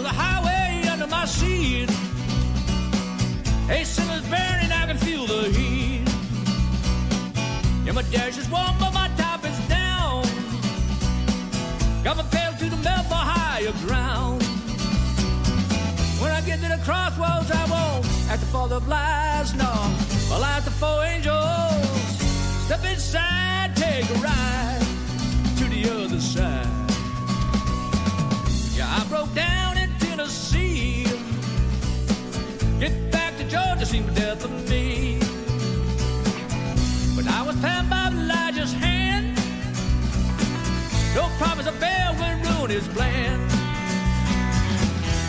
the highway under my seat. Hey, sinner's burning, I can feel the heat. Yeah, my dash is warm, but my top is down. Got my pedal to the metal for higher ground. When I get to the crossroads, I won't act the father of lies, no. I'll act the four angels. Step inside, take a ride to the other side. Yeah, I broke down in Tennessee. Get back to Georgia seemed the death of me. But I was found by Elijah's hand. No promise of fail will ruin his plan.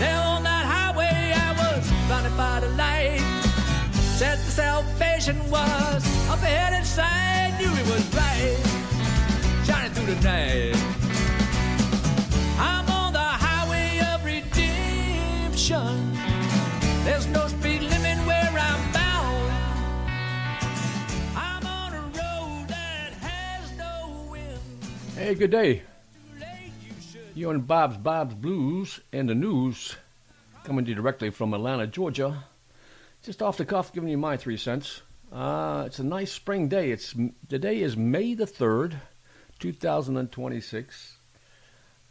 There on that highway I was blinded by the light. Said the salvation was up ahead in sight. Knew it was right, shining through the night. I'm on the highway of redemption. There's no speed limit where I'm bound. I'm on a road that has no wind. Hey, good day. You on Bob's Blues and the news, coming to you directly from Atlanta, Georgia. Just off the cuff, giving you my 3 cents. It's a nice spring day. Today is May the 3rd, 2026.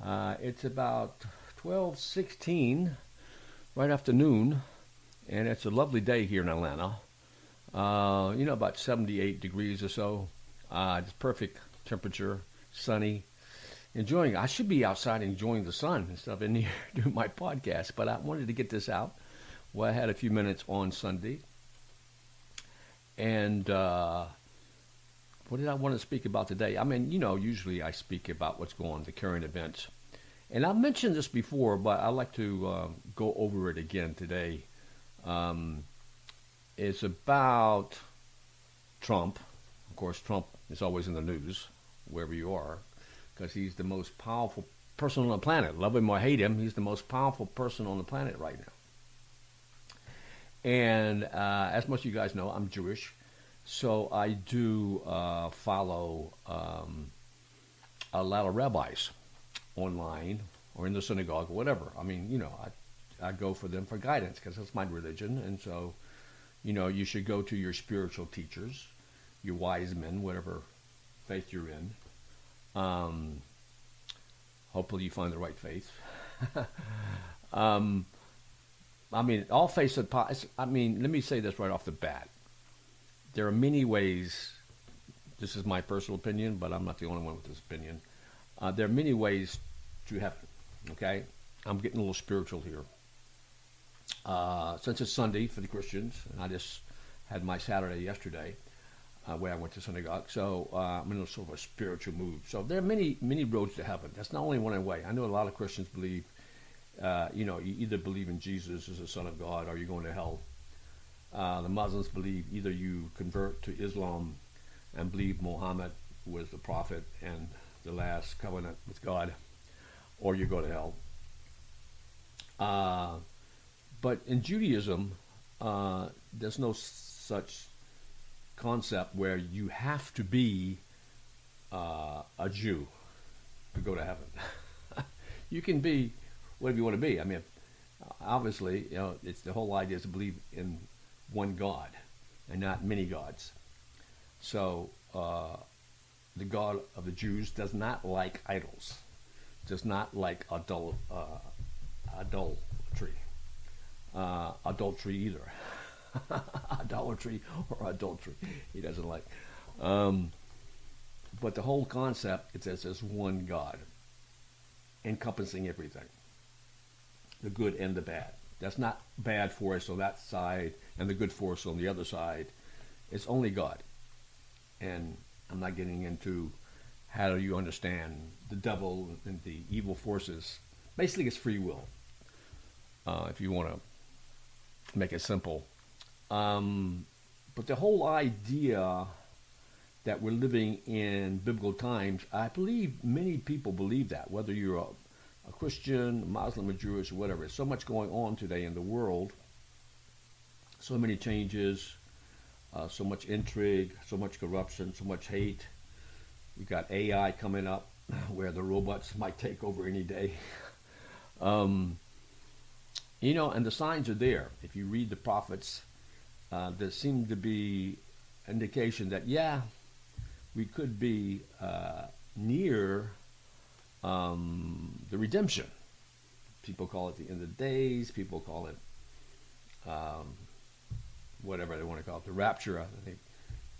It's about 12:16, right after noon, and it's a lovely day here in Atlanta. About 78 degrees or so. It's perfect temperature, sunny. Enjoying. I should be outside enjoying the sun instead of in here doing my podcast, but I wanted to get this out. Well, I had a few minutes on Sunday, and what did I want to speak about today? I mean, usually I speak about what's going on, the current events, and I've mentioned this before, but I like to go over it again today. It's about Trump. Of course, Trump is always in the news wherever you are, because he's the most powerful person on the planet. Love him or hate him, he's the most powerful person on the planet right now. And as most of you guys know, I'm Jewish, so I do follow a lot of rabbis online or in the synagogue or whatever. I mean, I go for them for guidance because that's my religion. And so, you should go to your spiritual teachers, your wise men, whatever faith you're in. Hopefully you find the right faith. All faiths let me say this right off the bat. There are many ways, this is my personal opinion, but I'm not the only one with this opinion. There are many ways to heaven, okay? I'm getting a little spiritual here. Since it's Sunday for the Christians, and I just had my Saturday yesterday, where I went to synagogue, so I'm in a sort of a spiritual mood. So there are many, many roads to heaven. That's not only one way. I know a lot of Christians believe, you either believe in Jesus as the Son of God or you're going to hell. The Muslims believe either you convert to Islam and believe Muhammad was the prophet and the last covenant with God, or you go to hell. But in Judaism, there's no such concept where you have to be a Jew to go to heaven. You can be whatever you want to be. I mean, obviously, it's the whole idea is to believe in one God and not many gods. So the God of the Jews does not like idols, does not like adultery either. Idolatry or adultery, he doesn't like. But the whole concept, it says there's one God encompassing everything, the good and the bad. That's not bad for us on that side and the good for us on the other side. It's only God. And I'm not getting into how do you understand the devil and the evil forces. Basically, it's free will, if you want to make it simple. But the whole idea that we're living in biblical times, I believe many people believe that, whether you're a Christian, Muslim, or Jewish, or whatever. There's so much going on today in the world, so many changes, so much intrigue, so much corruption, so much hate. We've got AI coming up where the robots might take over any day. And the signs are there. If you read the prophets, there seem to be indication that, yeah, we could be near the redemption. People call it the end of days. People call it whatever they want to call it, the rapture. I think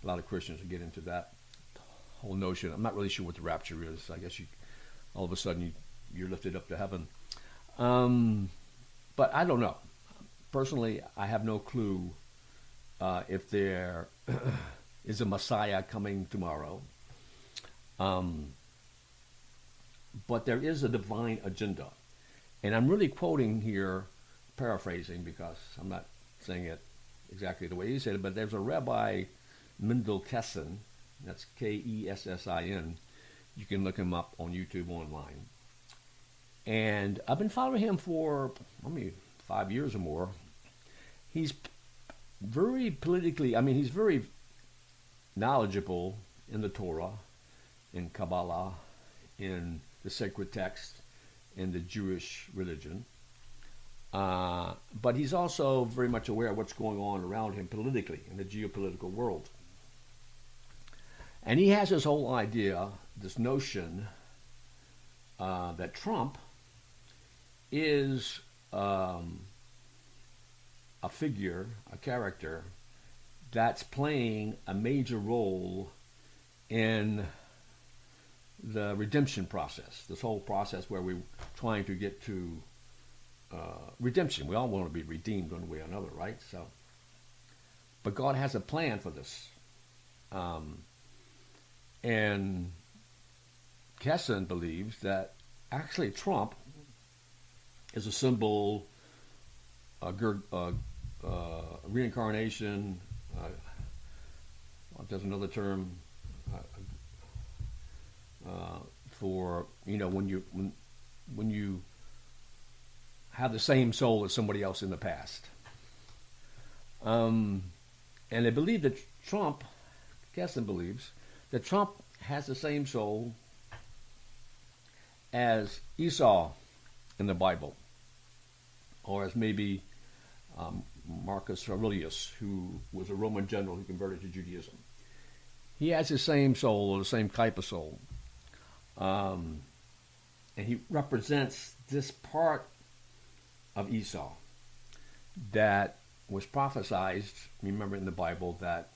a lot of Christians get into that whole notion. I'm not really sure what the rapture is. I guess all of a sudden you're lifted up to heaven. But I don't know. Personally, I have no clue if there is a Messiah coming tomorrow. But there is a divine agenda. And I'm really quoting here, paraphrasing, because I'm not saying it exactly the way he said it, but there's a Rabbi Mendel Kessin, that's Kessin. You can look him up on YouTube online. And I've been following him for, 5 years or more. He's very politically, he's very knowledgeable in the Torah, in Kabbalah, in the sacred text, in the Jewish religion. But he's also very much aware of what's going on around him politically in the geopolitical world. And he has this whole idea, this notion that Trump is a figure, a character that's playing a major role in the redemption process, this whole process where we're trying to get to redemption. We all want to be redeemed one way or another, right? But God has a plan for this. And Kessin believes that actually Trump is a symbol, reincarnation. There's another term for when you have the same soul as somebody else in the past. And they believe that Kessin believes that Trump has the same soul as Esau in the Bible, or as maybe Marcus Aurelius, who was a Roman general who converted to Judaism. He has the same soul, or the same type of soul. And he represents this part of Esau that was prophesied. Remember in the Bible that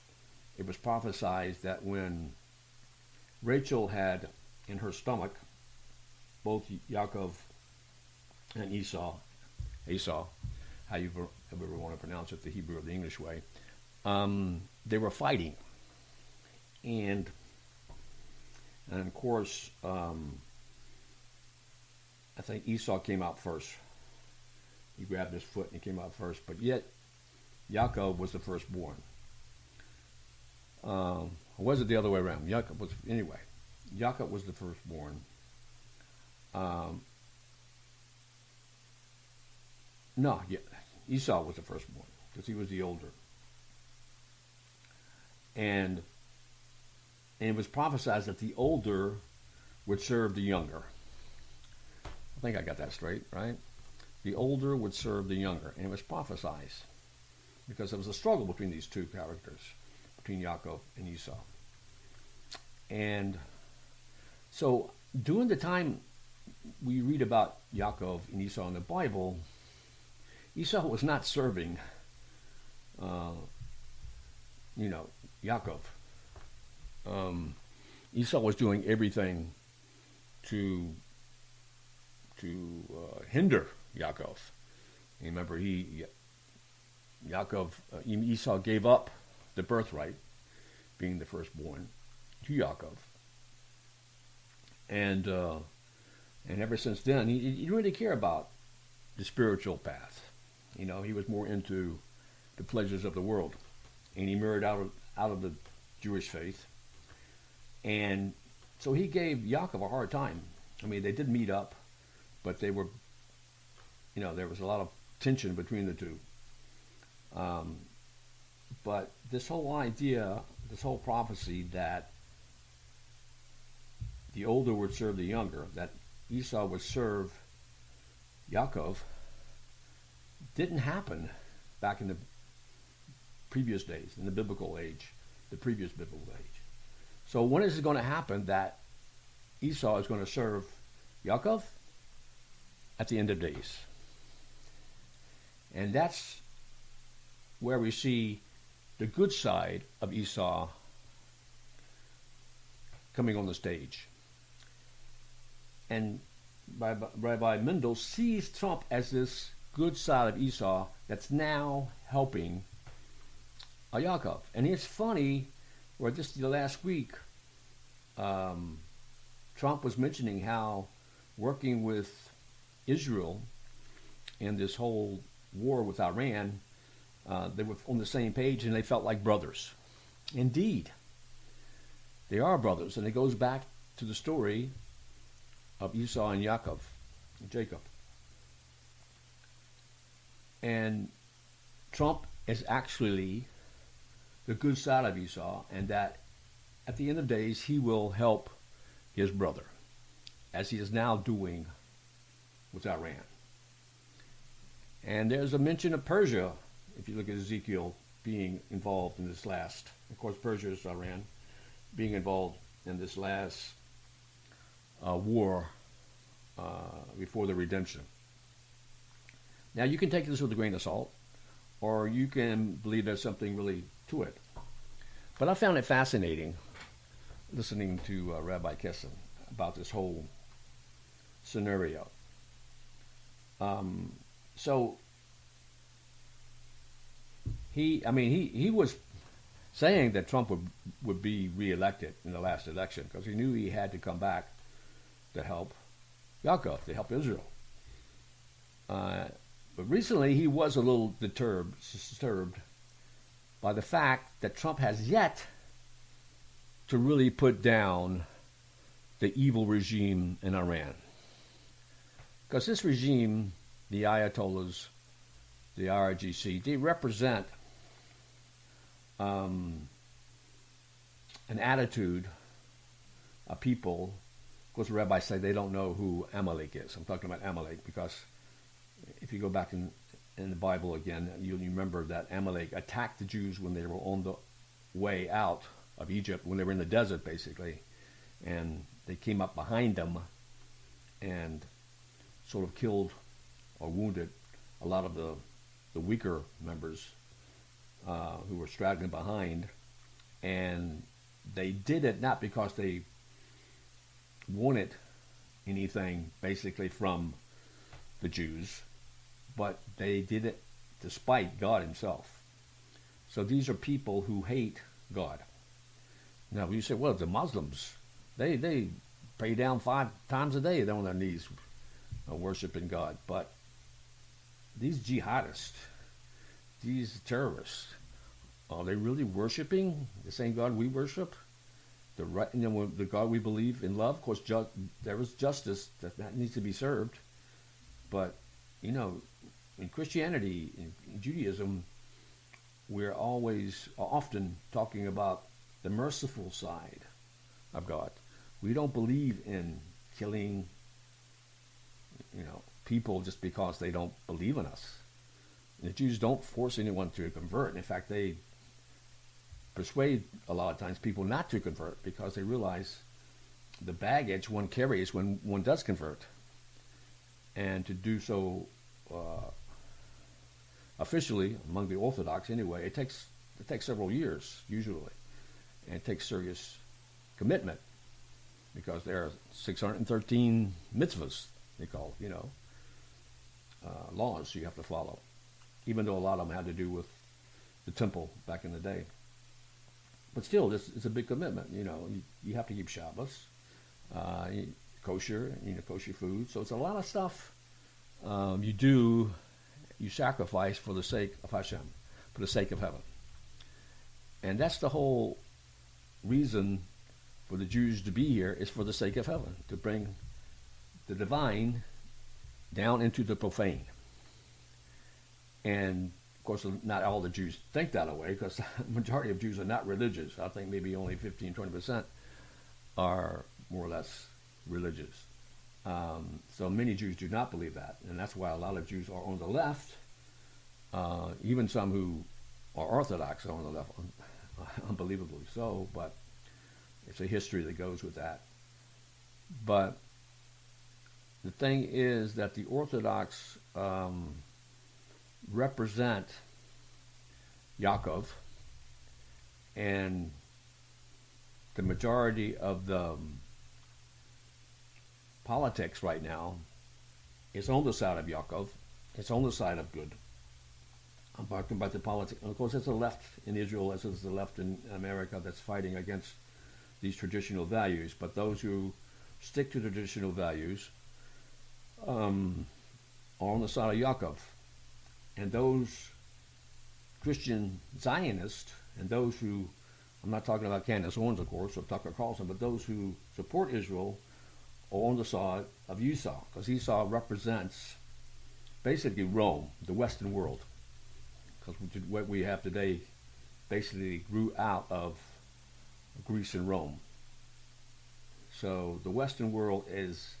it was prophesied that when Rachel had in her stomach both Yaakov and Esau, how you ever want to pronounce it, the Hebrew or the English way, they were fighting. And of course, I think Esau came out first. He grabbed his foot and he came out first. But yet, Yaakov was the firstborn. Or was it the other way around? Yaakov was the firstborn. Esau was the firstborn because he was the older. And it was prophesied that the older would serve the younger. I think I got that straight, right? The older would serve the younger. And it was prophesied because there was a struggle between these two characters, between Yaakov and Esau. And so during the time we read about Yaakov and Esau in the Bible, Esau was not serving, Yaakov. Esau was doing everything to hinder Yaakov. And remember, Esau gave up the birthright, being the firstborn, to Yaakov. And ever since then, he didn't really care about the spiritual path. He was more into the pleasures of the world. And he married out of the Jewish faith. And so he gave Yaakov a hard time. They did meet up, but they were, there was a lot of tension between the two. But this whole idea, this whole prophecy that the older would serve the younger, that Esau would serve Yaakov, didn't happen back in the previous days, in the biblical age, the previous biblical age. So when is it going to happen that Esau is going to serve Yaakov? At the end of days. And that's where we see the good side of Esau coming on the stage. And Rabbi Mendel sees Trump as this good side of Esau that's now helping Yaakov. And it's funny, where just the last week, Trump was mentioning how working with Israel in this whole war with Iran, they were on the same page and they felt like brothers. Indeed, they are brothers, and it goes back to the story of Esau and Jacob. And Trump is actually the good side of Esau, and that at the end of days he will help his brother, as he is now doing with Iran. And there's a mention of Persia, if you look at Ezekiel, being involved in this last, of course Persia is Iran, being involved in this last war before the redemption. Now you can take this with a grain of salt, or you can believe there's something really to it. But I found it fascinating listening to Rabbi Kessin about this whole scenario. So he was saying that Trump would be reelected in the last election because he knew he had to come back to help Yaakov, to help Israel. But recently he was a little disturbed by the fact that Trump has yet to really put down the evil regime in Iran. Because this regime, the Ayatollahs, the IRGC, they represent an attitude of people. Of course, the rabbis say they don't know who Amalek is. I'm talking about Amalek because if you go back in the Bible again, you'll remember that Amalek attacked the Jews when they were on the way out of Egypt, when they were in the desert, basically. And they came up behind them and sort of killed or wounded a lot of the weaker members who were straggling behind. And they did it not because they wanted anything basically from the Jews, but they did it despite God himself. So these are people who hate God. Now you say, well, the Muslims, they pray down 5 times a day, they're on their knees worshiping God. But these jihadists, these terrorists, are they really worshiping the same God we worship? The God we believe in love? Of course, there is justice that needs to be served. But, in Christianity, in Judaism, we're often talking about the merciful side of God. We don't believe in killing, people just because they don't believe in us. The Jews don't force anyone to convert. In fact, they persuade a lot of times people not to convert because they realize the baggage one carries when one does convert. And to do so officially, among the Orthodox anyway, it takes several years, usually. And it takes serious commitment because there are 613 mitzvahs, they call, laws you have to follow, even though a lot of them had to do with the temple back in the day. But still, it's a big commitment. You have to keep Shabbos, kosher, kosher food. So it's a lot of stuff you sacrifice for the sake of Hashem, for the sake of heaven. And that's the whole reason for the Jews to be here, is for the sake of heaven, to bring the divine down into the profane. And of course, not all the Jews think that way, because the majority of Jews are not religious. I think maybe only 15-20% are more or less religious. So many Jews do not believe that, and that's why a lot of Jews are on the left even some who are Orthodox on the left, unbelievably so, but it's a history that goes with that. But the thing is that the Orthodox represent Yaakov, and the majority of the politics right now is on the side of Yaakov. It's on the side of good. I'm talking about the politics. Of course, it's the left in Israel as is the left in America that's fighting against these traditional values. But those who stick to traditional values are on the side of Yaakov. And those Christian Zionists and those who, I'm not talking about Candace Owens, of course, or Tucker Carlson, but those who support Israel are on the side of Esau, because Esau represents basically Rome, the Western world, because what we have today basically grew out of Greece and Rome. So the Western world is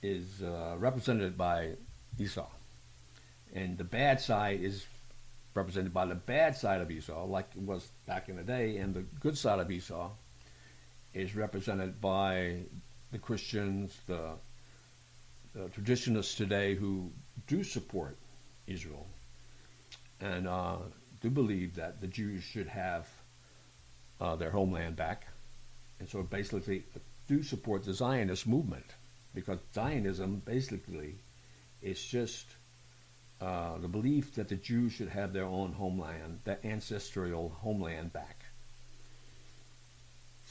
represented by Esau, and the bad side is represented by the bad side of Esau, like it was back in the day, and the good side of Esau is represented by the Christians, the traditionalists today who do support Israel and do believe that the Jews should have their homeland back, and so basically do support the Zionist movement, because Zionism basically is just the belief that the Jews should have their own homeland, their ancestral homeland back.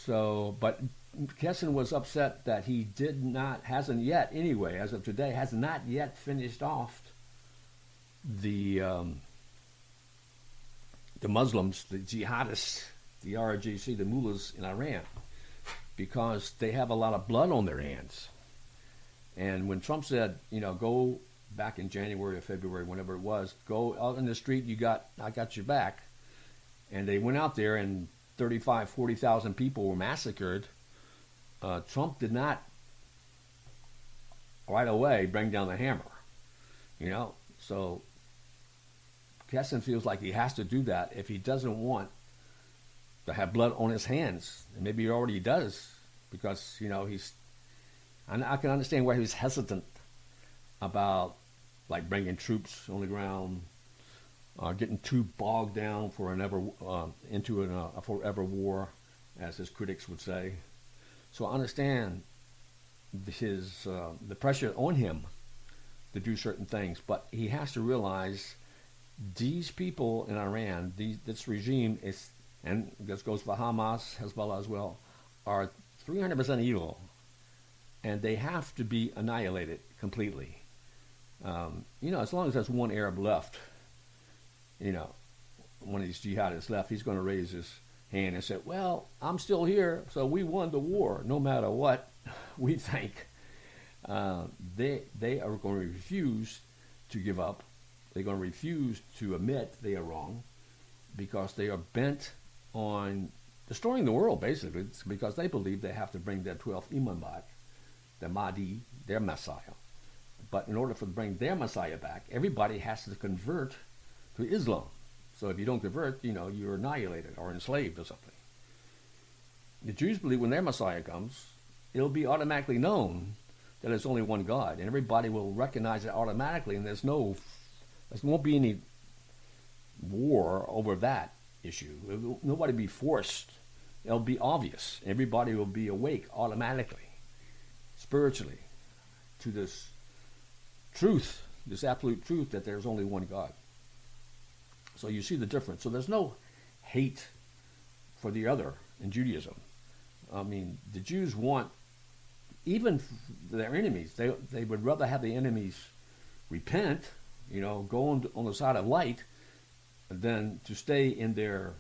So, but Kessin was upset that he hasn't yet, anyway, as of today, has not yet finished off the Muslims, the jihadists, the RGC, the mullahs in Iran, because they have a lot of blood on their hands. And when Trump said, go back in January or February, whenever it was, go out in the street, I got your back. And they went out there and 35, 40,000 people were massacred. Trump did not right away bring down the hammer, So Kessin feels like he has to do that if he doesn't want to have blood on his hands. And maybe he already does, because, I can understand why he was hesitant about bringing troops on the ground, getting too bogged down for into a forever war, as his critics would say. So I understand the pressure on him to do certain things, but he has to realize these people in Iran, this regime is, and this goes for Hamas, Hezbollah as well, are 300% evil, and they have to be annihilated completely. As long as there's one Arab left, one of these jihadists left, he's going to raise his hand and say, well, I'm still here, so we won the war, no matter what we think. They are going to refuse to give up. They're going to refuse to admit they are wrong, because they are bent on destroying the world, basically. It's because they believe they have to bring their 12th Imam back, the Mahdi, their Messiah. But in order to bring their Messiah back, everybody has to convert to Islam. So if you don't convert, you're annihilated or enslaved or something. The Jews believe when their Messiah comes, it'll be automatically known that there's only one God, and everybody will recognize it automatically, and there won't be any war over that issue. Nobody will be forced. It'll be obvious. Everybody will be awake automatically, spiritually, to this truth, this absolute truth that there's only one God. So you see the difference. So there's no hate for the other in Judaism. I mean, the Jews want, even their enemies, they would rather have the enemies repent, go on the side of light, than to stay in their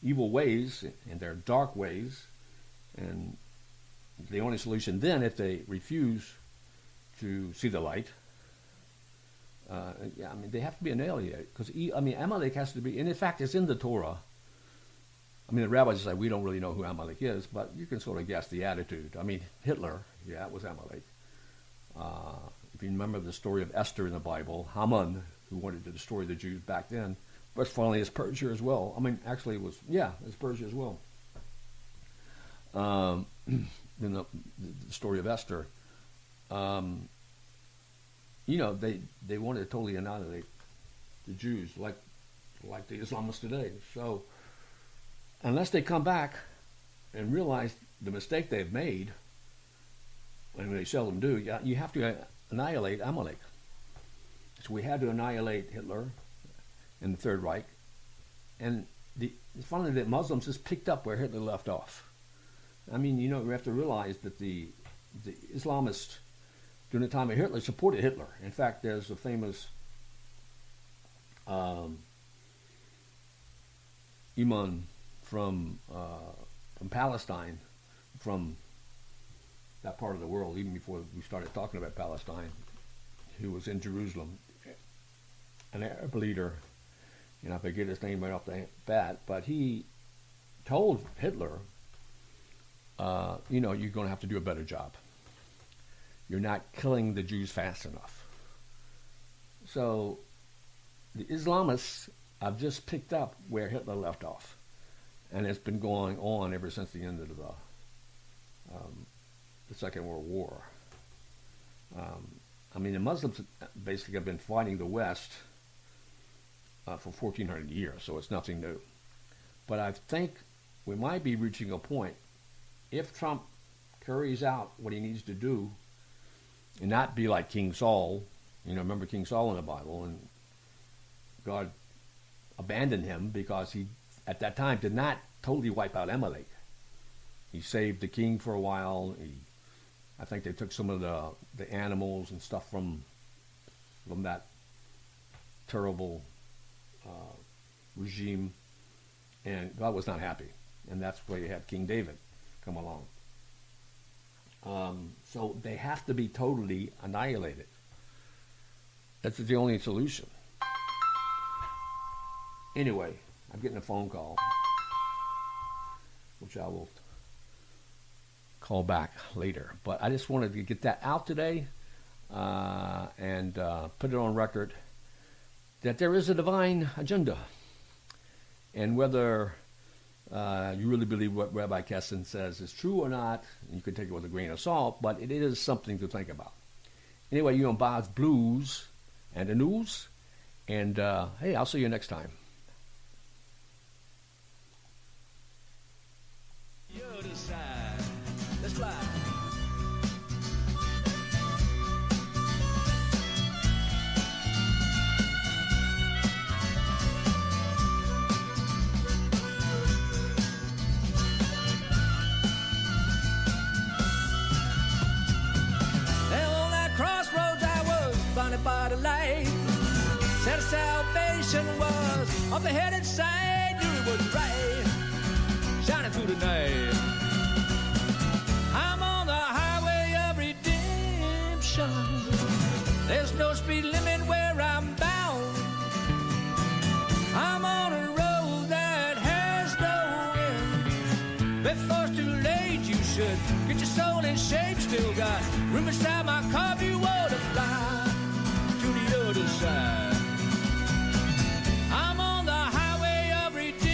evil ways, in their dark ways. And the only solution then, if they refuse to see the light, they have to be annihilated, because Amalek has to be, and in fact it's in the Torah. The rabbis say we don't really know who Amalek is, but you can sort of guess the attitude. Hitler, it was Amalek. if you remember the story of Esther in the Bible, Haman, who wanted to destroy the Jews back then, but finally it's Persia as well. I mean, actually it's Persia as well. In the story of Esther, they wanted to totally annihilate the Jews, like the Islamists today. So unless they come back and realize the mistake they've made, and they seldom do, you have to annihilate Amalek. So we had to annihilate Hitler and the Third Reich. And it's funny that Muslims just picked up where Hitler left off. I mean, we have to realize that the Islamists during the time of Hitler supported Hitler. In fact, there's a famous imam from Palestine, from that part of the world, even before we started talking about Palestine, who was in Jerusalem, an Arab leader, I forget his name right off the bat, but he told Hitler, you're going to have to do a better job. You're not killing the Jews fast enough. So the Islamists have just picked up where Hitler left off, and it's been going on ever since the end of the Second World War. The Muslims basically have been fighting the West for 1,400 years, so it's nothing new. But I think we might be reaching a point, if Trump carries out what he needs to do and not be like King Saul. Remember King Saul in the Bible, and God abandoned him because he, at that time, did not totally wipe out Amalek. He saved the king for a while. I think they took some of the animals and stuff from that terrible regime, and God was not happy. And that's why you have King David come along. So they have to be totally annihilated. That's the only solution. Anyway, I'm getting a phone call, which I will call back later. But I just wanted to get that out today and put it on record that there is a divine agenda. And whether you really believe what Rabbi Kessin says is true or not, you can take it with a grain of salt, but it is something to think about. Anyway, you're on Bob's Blues and the News. And hey, I'll see you next time. Let's fly. On that crossroads I was blinded by the light. Said salvation was on the headed side. Knew it was right, shining through the night. I'm on the highway of redemption. There's no speed limit where I'm bound. I'm on a road that has no end. Before it's too late, you should get your soul in shape. Still got room inside my car if you want to fly to the other side. I'm on the highway of redemption.